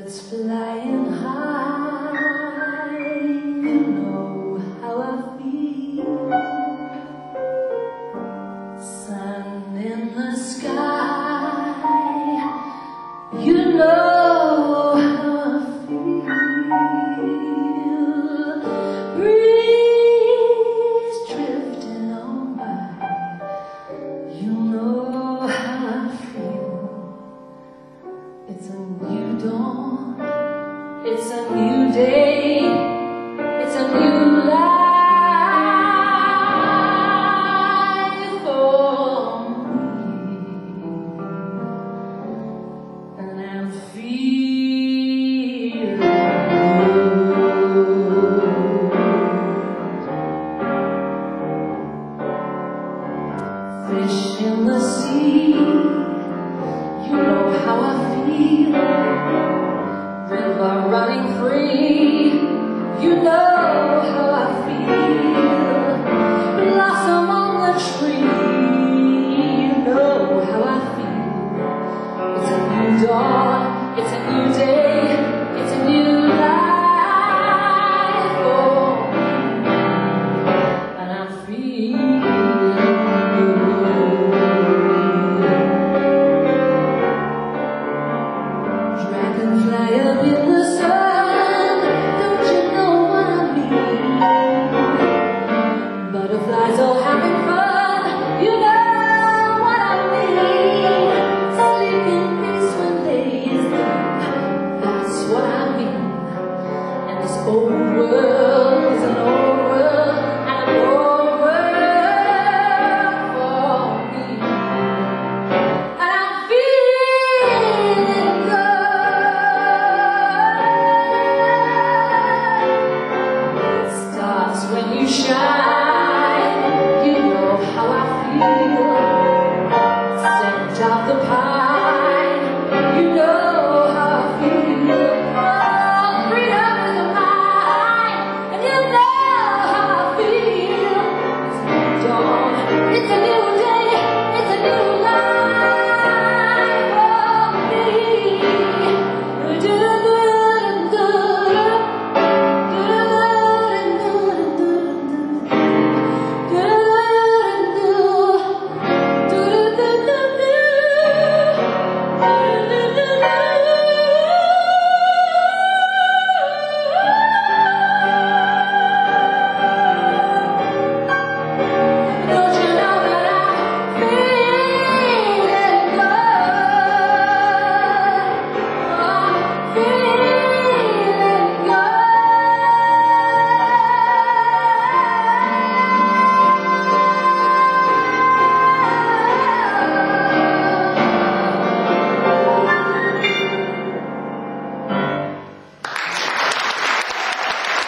Birds flying high, you know how I feel. Sun in the sky, you know how I feel. Breeze drifting on by, you know how I feel. It's a new dawn, it's a new day, it's a new life for me, and I'm feeling good. Fish in the sea, you know how I feel. River running free, you know how I feel. Blossom on the tree, you know how I feel. It's a new dawn, it's a new day, it's a new life for me, and I'm feeling dragonfly up in the sun, don't you know what I mean? Butterflies all having fun, you know what I mean. Sleep in peace when day is done, that's what I mean. And this old world is an old world, and an old world for me, and I'm feeling good. Stars when you shine, you know how I feel. Scent of the pine.